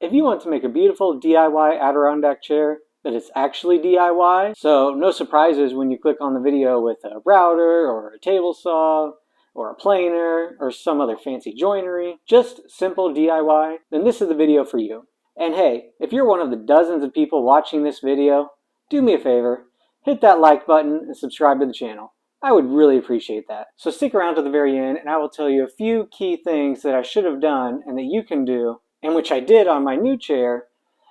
If you want to make a beautiful DIY Adirondack chair that is actually DIY, so no surprises when you click on the video with a router or a table saw or a planer or some other fancy joinery, just simple DIY, then this is the video for you. And hey, if you're one of the dozens of people watching this video, do me a favor, hit that like button and subscribe to the channel. I would really appreciate that. So stick around to the very end and I will tell you a few key things that I should have done and that you can do, and which I did on my new chair,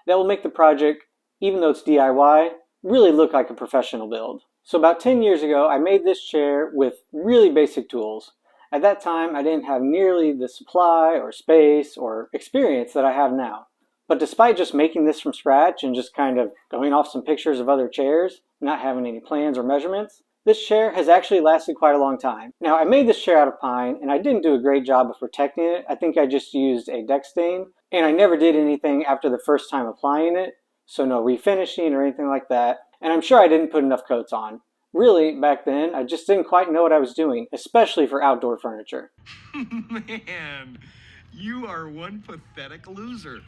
that will make the project, even though it's DIY, really look like a professional build. So about 10 years ago, I made this chair with really basic tools. At that time, I didn't have nearly the supply or space or experience that I have now. But despite just making this from scratch and just kind of going off some pictures of other chairs, not having any plans or measurements, this chair has actually lasted quite a long time. Now, I made this chair out of pine, and I didn't do a great job of protecting it. I think I just used a deck stain, and I never did anything after the first time applying it, so no refinishing or anything like that. And I'm sure I didn't put enough coats on. Really, back then, I just didn't quite know what I was doing, especially for outdoor furniture. Man, you are one pathetic loser.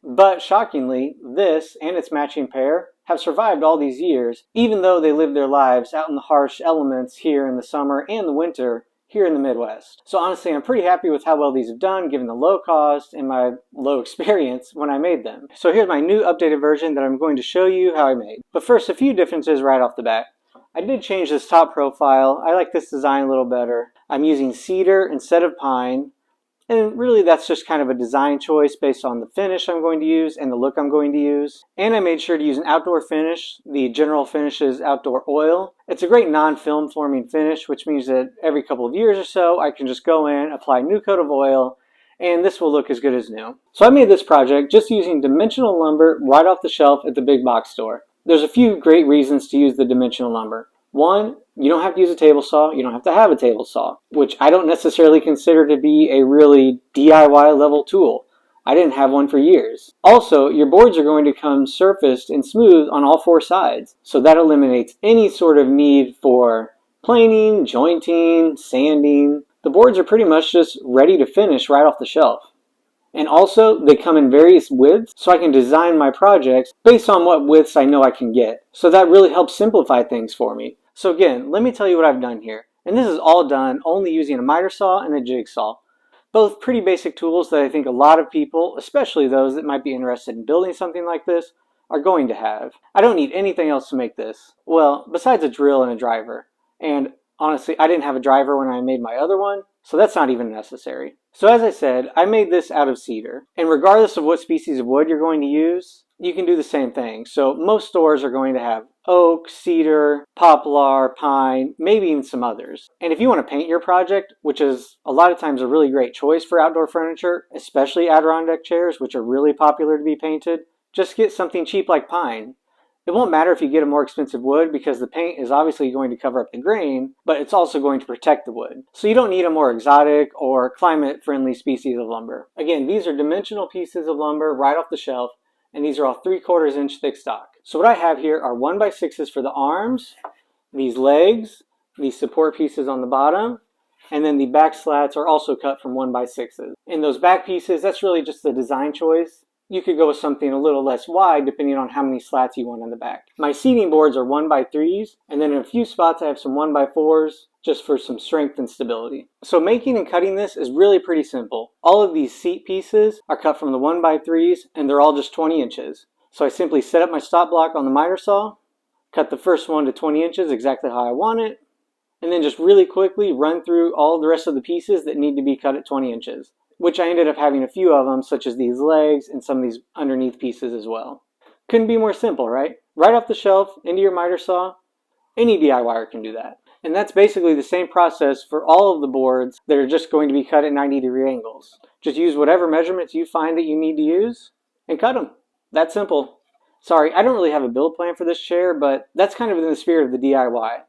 But shockingly, this and its matching pair have survived all these years, even though they lived their lives out in the harsh elements here in the summer and the winter here in the Midwest. So honestly, I'm pretty happy with how well these have done given the low cost and my low experience when I made them. So here's my new updated version that I'm going to show you how I made. But first, a few differences right off the bat. I did change this top profile. I like this design a little better. I'm using cedar instead of pine. And really that's just kind of a design choice based on the finish I'm going to use and the look I'm going to use. And I made sure to use an outdoor finish, the General Finishes Outdoor Oil. It's a great non-film forming finish, which means that every couple of years or so I can just go in, apply a new coat of oil, and this will look as good as new. So I made this project just using dimensional lumber right off the shelf at the big box store. There's a few great reasons to use the dimensional lumber. One, you don't have to use a table saw, you don't have to have a table saw, which I don't necessarily consider to be a really DIY level tool. I didn't have one for years. Also, your boards are going to come surfaced and smooth on all four sides, so that eliminates any sort of need for planing, jointing, sanding. The boards are pretty much just ready to finish right off the shelf. And also, they come in various widths, so I can design my projects based on what widths I know I can get. So that really helps simplify things for me. So again, let me tell you what I've done here. And this is all done only using a miter saw and a jigsaw. Both pretty basic tools that I think a lot of people, especially those that might be interested in building something like this, are going to have. I don't need anything else to make this. Well, besides a drill and a driver. And honestly, I didn't have a driver when I made my other one, so that's not even necessary. So as I said, I made this out of cedar. And regardless of what species of wood you're going to use, you can do the same thing. So most stores are going to have oak, cedar, poplar, pine, maybe even some others. And if you want to paint your project, which is a lot of times a really great choice for outdoor furniture, especially Adirondack chairs, which are really popular to be painted, just get something cheap like pine. It won't matter if you get a more expensive wood because the paint is obviously going to cover up the grain, but it's also going to protect the wood. So you don't need a more exotic or climate-friendly species of lumber. Again, these are dimensional pieces of lumber right off the shelf, and these are all 3/4 inch thick stock. So what I have here are 1x6s for the arms, these legs, these support pieces on the bottom, and then the back slats are also cut from 1x6s. And those back pieces, that's really just a design choice. You could go with something a little less wide depending on how many slats you want on the back. My seating boards are 1x3s, and then in a few spots I have some 1x4s just for some strength and stability. So making and cutting this is really pretty simple. All of these seat pieces are cut from the 1x3s and they're all just 20 inches. So I simply set up my stop block on the miter saw, cut the first one to 20 inches exactly how I want it, and then just really quickly run through all the rest of the pieces that need to be cut at 20 inches. Which I ended up having a few of them, such as these legs and some of these underneath pieces as well. Couldn't be more simple, right? Right off the shelf, into your miter saw. Any DIYer can do that. And that's basically the same process for all of the boards that are just going to be cut at 90-degree angles. Just use whatever measurements you find that you need to use and cut them. That simple. Sorry, I don't really have a build plan for this chair, but that's kind of in the spirit of the DIY.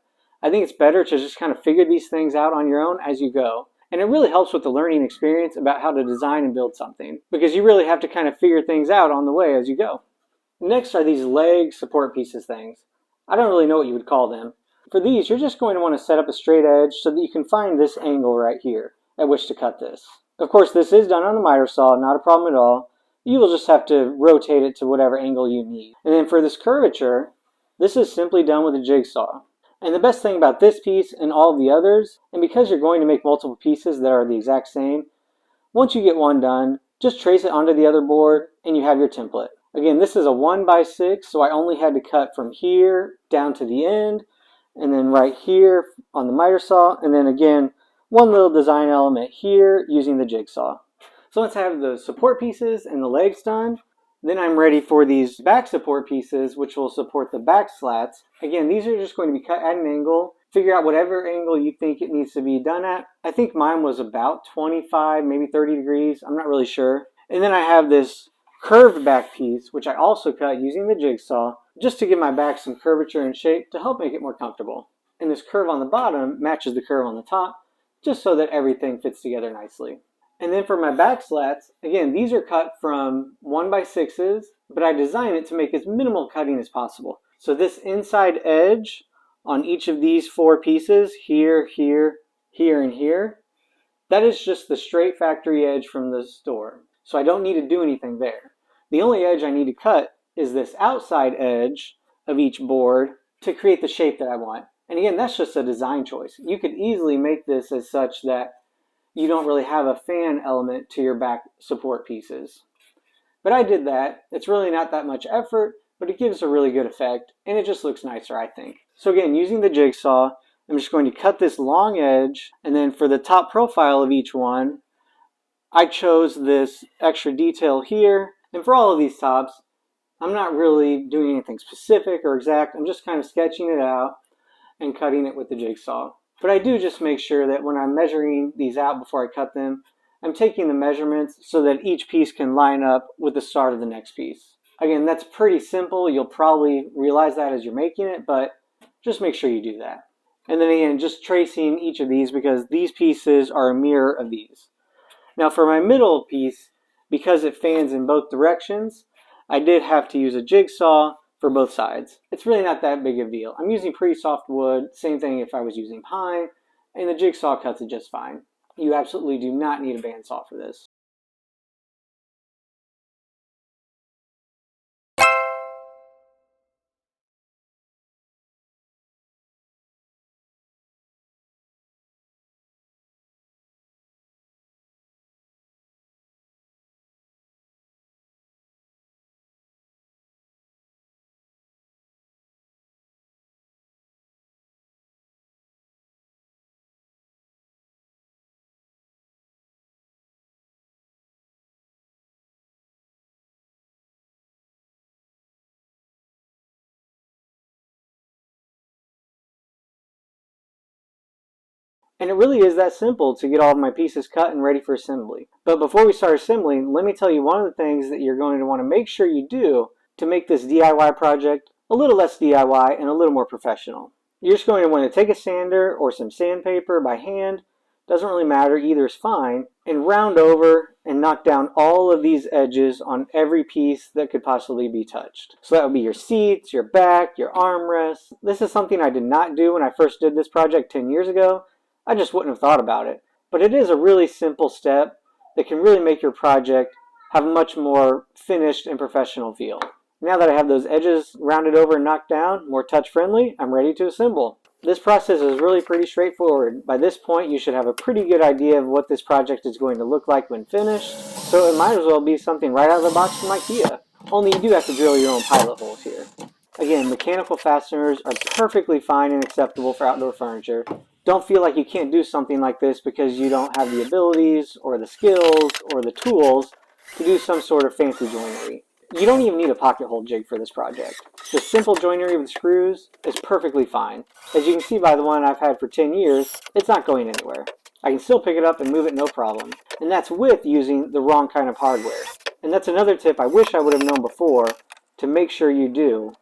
I think it's better to just kind of figure these things out on your own as you go. And it really helps with the learning experience about how to design and build something, because you really have to kind of figure things out on the way as you go. Next are these leg support pieces things. I don't really know what you would call them. For these, you're just going to want to set up a straight edge so that you can find this angle right here at which to cut this. Of course, this is done on the miter saw, not a problem at all. You will just have to rotate it to whatever angle you need. And then for this curvature, this is simply done with a jigsaw. And the best thing about this piece and all of the others, and because you're going to make multiple pieces that are the exact same, once you get one done, just trace it onto the other board and you have your template. Again, this is a 1x6, so I only had to cut from here down to the end, and then right here on the miter saw, and then again, one little design element here using the jigsaw. So once I have the support pieces and the legs done, then I'm ready for these back support pieces, which will support the back slats. Again, these are just going to be cut at an angle. Figure out whatever angle you think it needs to be done at. I think mine was about 25, maybe 30 degrees. I'm not really sure. And then I have this curved back piece, which I also cut using the jigsaw, just to give my back some curvature and shape to help make it more comfortable. And this curve on the bottom matches the curve on the top, just so that everything fits together nicely. And then for my back slats, again, these are cut from 1x6s, but I design it to make as minimal cutting as possible. So this inside edge on each of these 4 pieces, here, here, here, and here, that is just the straight factory edge from the store. So I don't need to do anything there. The only edge I need to cut is this outside edge of each board to create the shape that I want. And again, that's just a design choice. You could easily make this as such that you don't really have a fan element to your back support pieces. But I did that. It's really not that much effort, but it gives a really good effect, and it just looks nicer, I think. So again, using the jigsaw, I'm just going to cut this long edge, and then for the top profile of each one, I chose this extra detail here. And for all of these tops, I'm not really doing anything specific or exact. I'm just kind of sketching it out and cutting it with the jigsaw. But I do just make sure that when I'm measuring these out before I cut them, I'm taking the measurements so that each piece can line up with the start of the next piece. Again, that's pretty simple. You'll probably realize that as you're making it, but just make sure you do that. And then again, just tracing each of these because these pieces are a mirror of these. Now for my middle piece, because it fans in both directions, I did have to use a jigsaw for both sides. It's really not that big of a deal. I'm using pretty soft wood, same thing if I was using pine, and the jigsaw cuts it just fine. You absolutely do not need a bandsaw for this. And it really is that simple to get all of my pieces cut and ready for assembly. But before we start assembling, let me tell you one of the things that you're going to want to make sure you do to make this DIY project a little less DIY and a little more professional. You're just going to want to take a sander or some sandpaper by hand, doesn't really matter, either is fine, and round over and knock down all of these edges on every piece that could possibly be touched. So that would be your seats, your back, your armrests. This is something I did not do when I first did this project 10 years ago. I just wouldn't have thought about it. But it is a really simple step that can really make your project have a much more finished and professional feel. Now that I have those edges rounded over and knocked down, more touch-friendly, I'm ready to assemble. This process is really pretty straightforward. By this point, you should have a pretty good idea of what this project is going to look like when finished, so it might as well be something right out of the box from IKEA. Only you do have to drill your own pilot holes here. Again, mechanical fasteners are perfectly fine and acceptable for outdoor furniture. Don't feel like you can't do something like this because you don't have the abilities or the skills or the tools to do some sort of fancy joinery. You don't even need a pocket hole jig for this project. The simple joinery with screws is perfectly fine. As you can see by the one I've had for 10 years, it's not going anywhere. I can still pick it up and move it no problem. And that's with using the wrong kind of hardware. And that's another tip I wish I would have known before to make sure you do,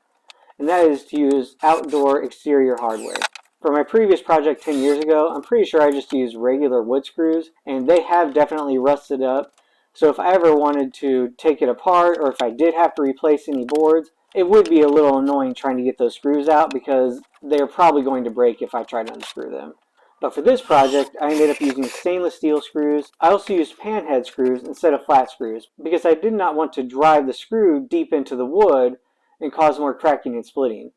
and that is to use outdoor exterior hardware. For my previous project 10 years ago, I'm pretty sure I just used regular wood screws, and they have definitely rusted up. So if I ever wanted to take it apart, or if I did have to replace any boards, it would be a little annoying trying to get those screws out because they're probably going to break if I try to unscrew them. But for this project, I ended up using stainless steel screws. I also used pan head screws instead of flat screws because I did not want to drive the screw deep into the wood and cause more cracking and splitting.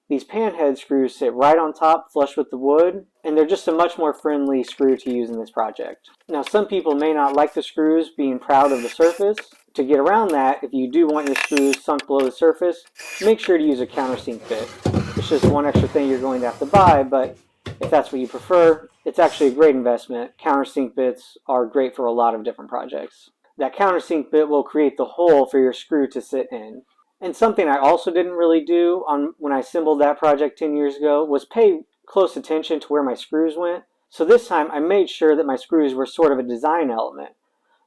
These pan head screws sit right on top, flush with the wood, and they're just a much more friendly screw to use in this project. Now, some people may not like the screws being proud of the surface. To get around that, if you do want your screws sunk below the surface, make sure to use a countersink bit. It's just one extra thing you're going to have to buy, but if that's what you prefer, it's actually a great investment. Countersink bits are great for a lot of different projects. That countersink bit will create the hole for your screw to sit in. And something I also didn't really do when I assembled that project 10 years ago was pay close attention to where my screws went. So this time I made sure that my screws were sort of a design element.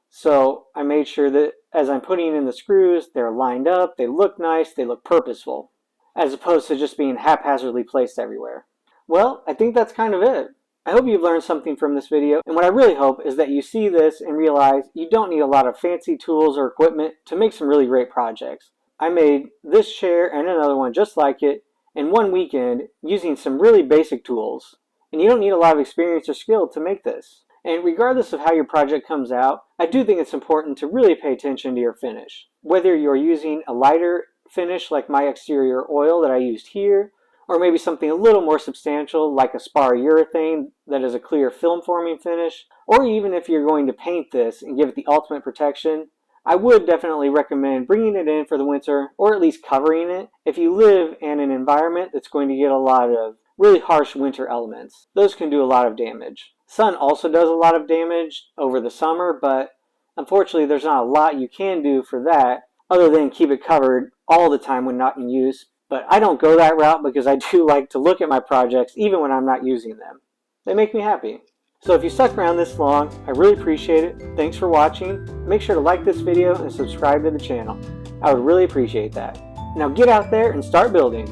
So I made sure that as I'm putting in the screws, they're lined up, they look nice, they look purposeful, as opposed to just being haphazardly placed everywhere. Well, I think that's kind of it. I hope you've learned something from this video, and what I really hope is that you see this and realize you don't need a lot of fancy tools or equipment to make some really great projects. I made this chair and another one just like it in one weekend using some really basic tools. And you don't need a lot of experience or skill to make this. And regardless of how your project comes out, I do think it's important to really pay attention to your finish. Whether you're using a lighter finish like my exterior oil that I used here, or maybe something a little more substantial like a spar urethane that is a clear film forming finish, or even if you're going to paint this and give it the ultimate protection, I would definitely recommend bringing it in for the winter, or at least covering it, if you live in an environment that's going to get a lot of really harsh winter elements. Those can do a lot of damage. Sun also does a lot of damage over the summer, but unfortunately there's not a lot you can do for that other than keep it covered all the time when not in use. But I don't go that route because I do like to look at my projects even when I'm not using them. They make me happy. So if you stuck around this long, I really appreciate it. Thanks for watching. Make sure to like this video and subscribe to the channel. I would really appreciate that. Now get out there and start building.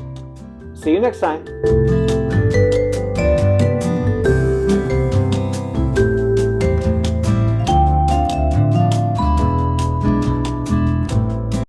See you next time.